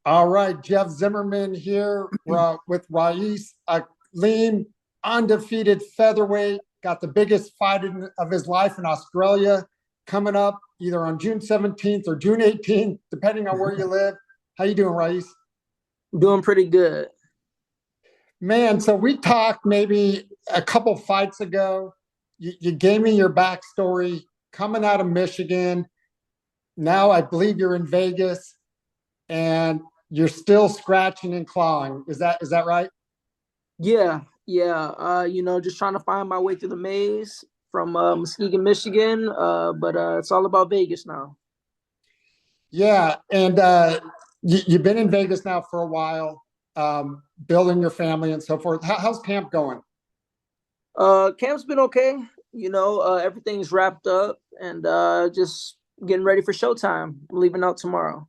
All right, Jeff Zimmerman here with Ra'eese Aleem, undefeated featherweight, got the biggest fight of his life in Australia coming up either on June 17th or June 18th, depending on where you live. How you doing, Ra'eese? Doing pretty good. Man, so we talked maybe a couple fights ago. You gave me your backstory coming out of Michigan. Now I believe you're in Vegas and you're still scratching and clawing. Is that right? Yeah. Just trying to find my way through the maze from Muskegon, Michigan. But it's all about Vegas now. Yeah, and you've been in Vegas now for a while, building your family and so forth. How's camp going? Camp's been okay. Everything's wrapped up and just getting ready for showtime. I'm leaving out tomorrow.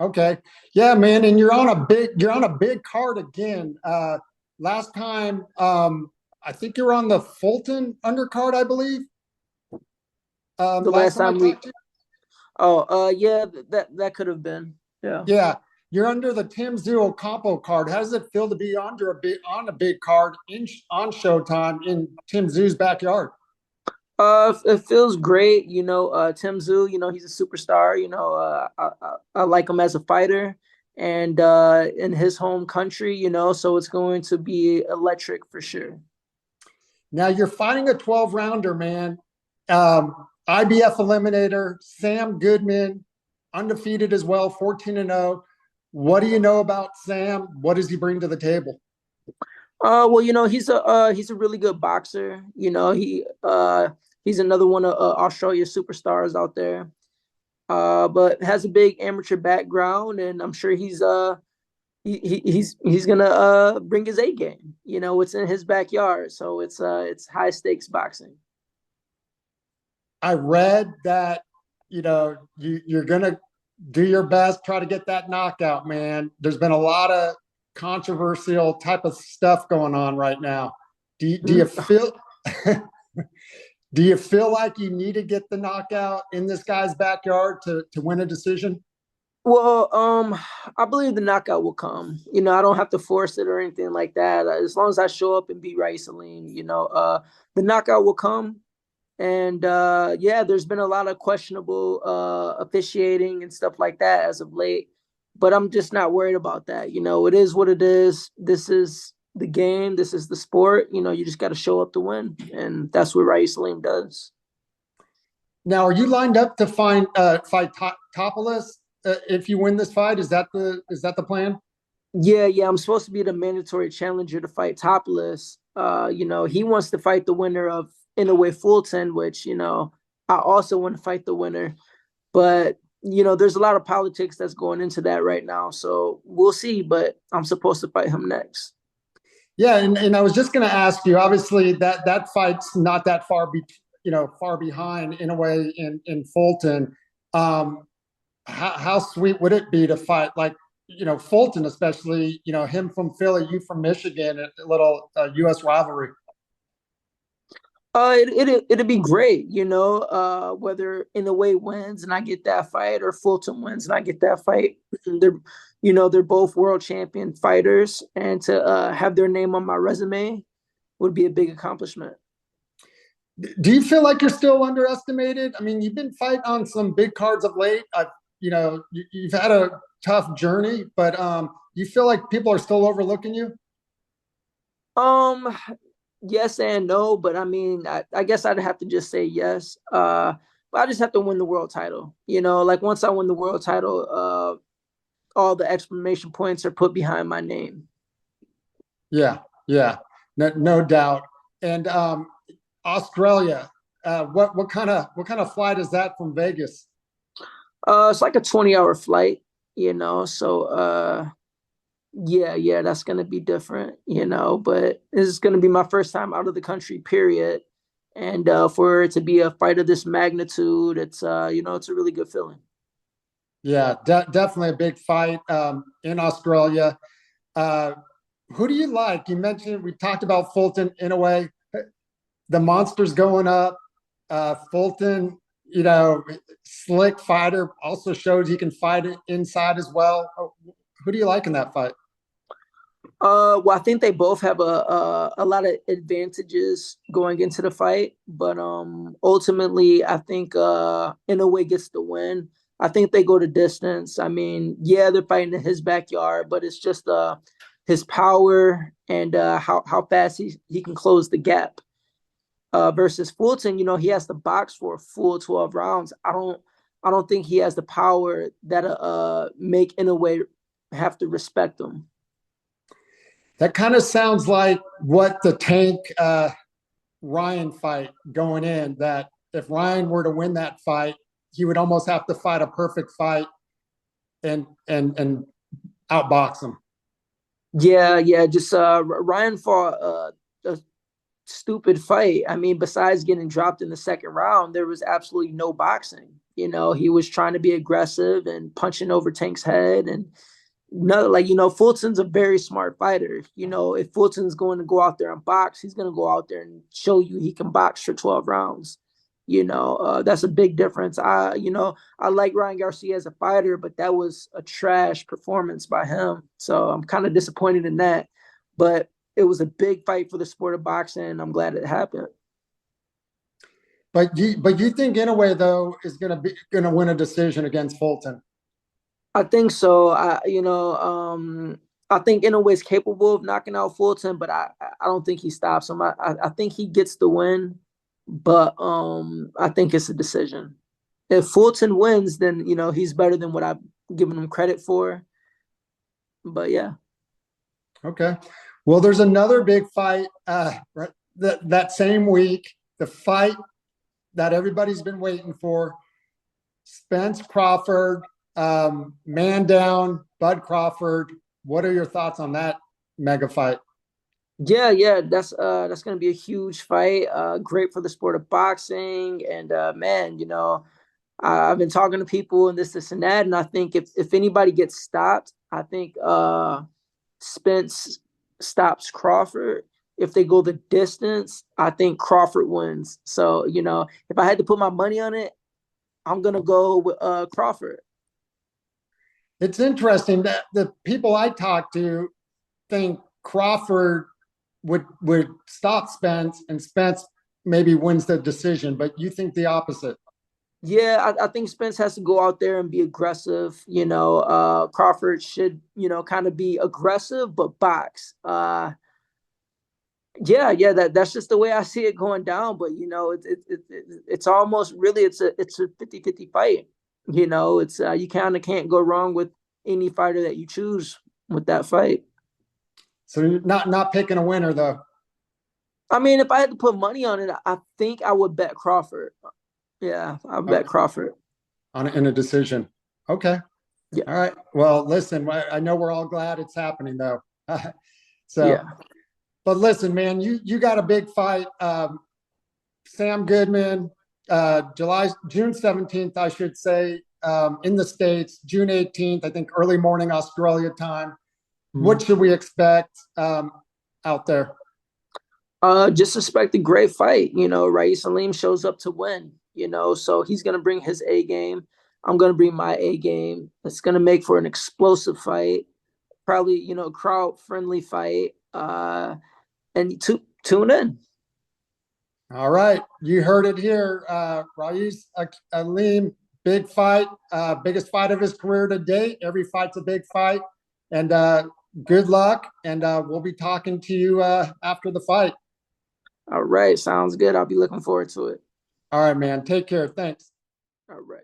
Okay, yeah, man, and you're on a big card again. Last time, I think you were on the Fulton undercard, I believe. The Last last time I time we talked to you. yeah, that could have been. Yeah. Yeah, you're under the Tszyu Ocampo card. How does it feel to be on a big card on Showtime in Tszyu's backyard? It feels great. Tszyu, he's a superstar. I like him as a fighter and in his home country, so it's going to be electric for sure. Now you're fighting a 12 rounder, man. IBF eliminator, Sam Goodman, undefeated as well, 14-0. What do you know about Sam? What does he bring to the table? Well, he's a really good boxer. He's another one of Australia's superstars out there. But has a big amateur background, and I'm sure he's gonna bring his A game. It's in his backyard, so it's high stakes boxing. I read that you're gonna do your best, try to get that knockout, man. There's been a lot of controversial type of stuff going on right now. Do you feel do you feel like you need to get the knockout in this guy's backyard to win a decision? Well, I believe the knockout will come. I don't have to force it or anything like that. As long as I show up and beat Ra'eese Aleem, the knockout will come. And yeah, there's been a lot of questionable officiating and stuff like that as of late. But I'm just not worried about that. It is what it is. This is the game. This is the sport. You just got to show up to win, and that's what Ra'eese Aleem does. Now, are you lined up to fight Topless if you win this fight? Is that the plan? Yeah. I'm supposed to be the mandatory challenger to fight Topless. He wants to fight the winner of Inoue Fulton, which I also want to fight the winner. But there's a lot of politics that's going into that right now, so we'll see. But I'm supposed to fight him next. Yeah, and I was just going to ask you. Obviously, that fight's not that far behind in a way in Fulton. How sweet would it be to fight like Fulton, especially him from Philly, you from Michigan, a little U.S. rivalry. It'd be great, whether Inoue wins and I get that fight or Fulton wins and I get that fight. They're both world champion fighters, and to have their name on my resume would be a big accomplishment. Do you feel like you're still underestimated? I mean, you've been fighting on some big cards of late. You've had a tough journey, but you feel like people are still overlooking you? Um, yes and no, but I mean, I guess I'd have to just say yes. But I just have to win the world title. Like once I win the world title, all the exclamation points are put behind my name. Yeah, yeah, no doubt. And Australia, what kind of flight is that from Vegas? It's like a 20-hour flight, so yeah, that's gonna be different, but this is gonna be my first time out of the country, period. And for it to be a fight of this magnitude, it's a really good feeling. Yeah, definitely a big fight in Australia. Uh, who do you like? You mentioned we talked about Fulton in a way. The monster's going up. Fulton, slick fighter, also shows he can fight it inside as well. Who do you like in that fight? Well, I think they both have a lot of advantages going into the fight, but ultimately, I think Inoue gets the win. I think they go the distance. I mean, yeah, they're fighting in his backyard, but it's just his power and how fast he can close the gap. Versus Fulton, he has to box for a full 12 rounds. I don't think he has the power that make Inoue have to respect him. That kind of sounds like what the Tank Ryan fight going in, that if Ryan were to win that fight, he would almost have to fight a perfect fight and outbox him. Yeah. Just Ryan fought a stupid fight. I mean, besides getting dropped in the second round, there was absolutely no boxing. He was trying to be aggressive and punching over Tank's head and no, Fulton's a very smart fighter. If Fulton's going to go out there and box, he's going to go out there and show you he can box for 12 rounds. That's a big difference. I like Ryan Garcia as a fighter, but that was a trash performance by him. So I'm kind of disappointed in that. But it was a big fight for the sport of boxing, and I'm glad it happened. But you think Inoue though is going to win a decision against Fulton? I think so. I think Inoue is capable of knocking out Fulton, but I don't think he stops him. I think he gets the win, but I think it's a decision. If Fulton wins, then he's better than what I've given him credit for. But yeah. Okay. Well, there's another big fight right, that same week. The fight that everybody's been waiting for: Spence Crawford. Man down, Bud Crawford. What are your thoughts on that mega fight? Yeah, that's gonna be a huge fight. Great for the sport of boxing. And man, I've been talking to people and this and that, and I think if anybody gets stopped, I think Spence stops Crawford. If they go the distance, I think Crawford wins. So, if I had to put my money on it, I'm gonna go with Crawford. It's interesting that the people I talk to think Crawford would stop Spence and Spence maybe wins the decision, but you think the opposite. Yeah, I think Spence has to go out there and be aggressive. Crawford should, kind of be aggressive but box. Yeah, that's just the way I see it going down. But it's almost really it's a 50-50 fight. It's you kind of can't go wrong with any fighter that you choose with that fight. So you're not picking a winner though. I mean, if I had to put money on it, I think I would bet Crawford. Yeah, I bet Crawford In a decision. Okay. Yeah. All right. Well, listen, I know we're all glad it's happening though. So, Yeah. but listen, man, you got a big fight. Sam Goodman, June 17th, I should say, in the States, June 18th, I think early morning Australia time. What should we expect out there? Just expect a great fight. Ra'eese Aleem shows up to win, so he's going to bring his A game. I'm going to bring my A game. It's going to make for an explosive fight, probably, crowd friendly fight. And tune in. All right. You heard it here. Ra'eese Aleem, big fight, biggest fight of his career to date. Every fight's a big fight. And good luck. And we'll be talking to you after the fight. All right. Sounds good. I'll be looking forward to it. All right, man. Take care. Thanks. All right.